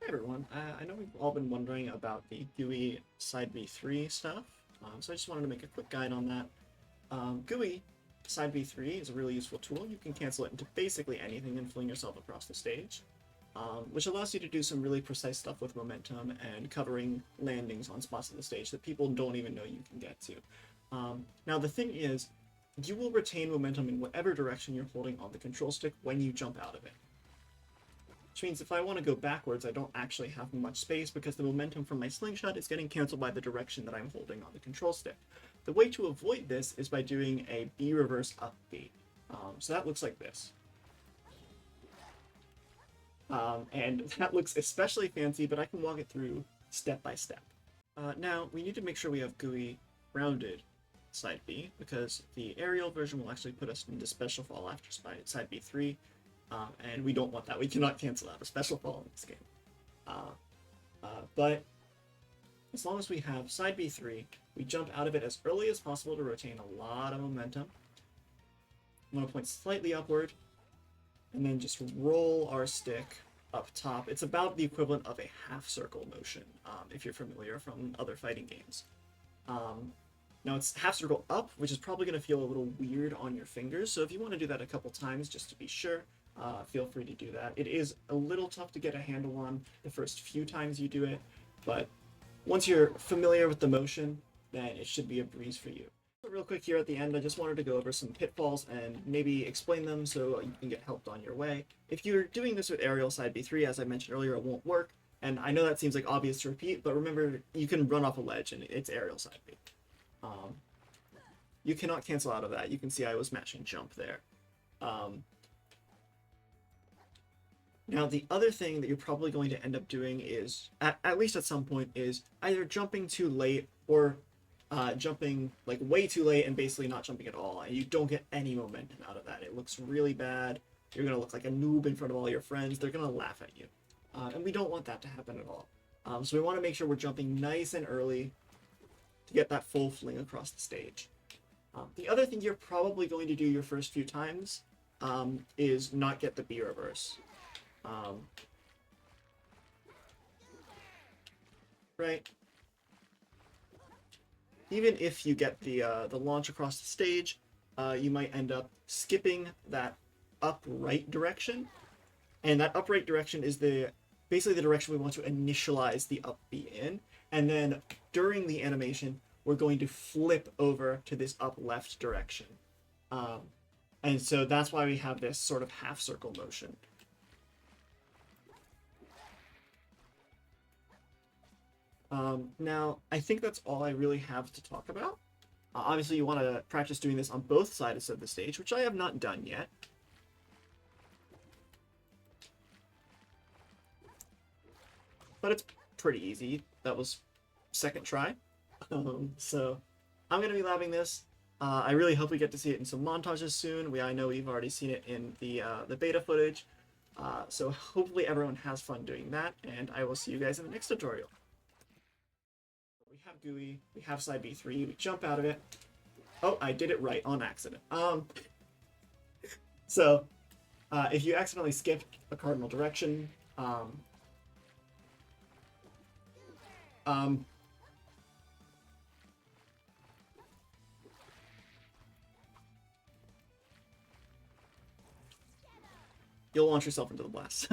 everyone, I know we've all been wondering about the Gouie side v3 stuff, so I just wanted to make a quick guide on that. Gouie side v3 is a really useful tool. You can cancel it into basically anything and fling yourself across the stage, which allows you to do some really precise stuff with momentum and covering landings on spots of the stage that people don't even know you can get to. Now the thing is, you will retain momentum in whatever direction you're holding on the control stick when you jump out of it. Which means if I want to go backwards, I don't actually have much space because the momentum from my slingshot is getting canceled by the direction that I'm holding on the control stick. The way to avoid this is by doing a B reverse up B. So that looks like this. And that looks especially fancy, but I can walk it through step by step. Now, we need to make sure we have Gouie rounded side B, because the aerial version will actually put us into special fall after side B3. And we don't want that. We cannot cancel out a special fall in this game. But as long as we have side B3, we jump out of it as early as possible to retain a lot of momentum. I'm going to point slightly upward, and then just roll our stick up top. It's about the equivalent of a half circle motion, if you're familiar from other fighting games. Now it's half circle up, which is probably going to feel a little weird on your fingers, so if you want to do that a couple times just to be sure, feel free to do that. It is a little tough to get a handle on the first few times you do it, but once you're familiar with the motion, then it should be a breeze for you. So real quick here at the end, I just wanted to go over some pitfalls and maybe explain them so you can get helped on your way. If you're doing this with aerial side B3, as I mentioned earlier, it won't work, and I know that seems like obvious to repeat, but remember, you can run off a ledge and it's aerial side B. You cannot cancel out of that. You can see I was mashing jump there. Now, the other thing that you're probably going to end up doing is, at least at some point, is either jumping too late or jumping like way too late and basically not jumping at all, and you don't get any momentum out of that. It looks really bad. You're going to look like a noob in front of all your friends. They're going to laugh at you. And we don't want that to happen at all. So we want to make sure we're jumping nice and early to get that full fling across the stage. The other thing you're probably going to do your first few times is not get the B reverse. Right? Even if you get the launch across the stage, you might end up skipping that upright direction, and that upright direction is basically the direction we want to initialize the up B in, and then during the animation, we're going to flip over to this up left direction. And so that's why we have this sort of half circle motion. Now, I think that's all I really have to talk about. Obviously, you want to practice doing this on both sides of the stage, which I have not done yet. But it's pretty easy. That was second try. So I'm going to be labbing this. I really hope we get to see it in some montages soon. I know we've already seen it in the beta footage. So hopefully everyone has fun doing that, and I will see you guys in the next tutorial. We have Gouie, we have side B3, we jump out of it. Oh, I did it right on accident. So if you accidentally skipped a cardinal direction, you'll launch yourself into the blast.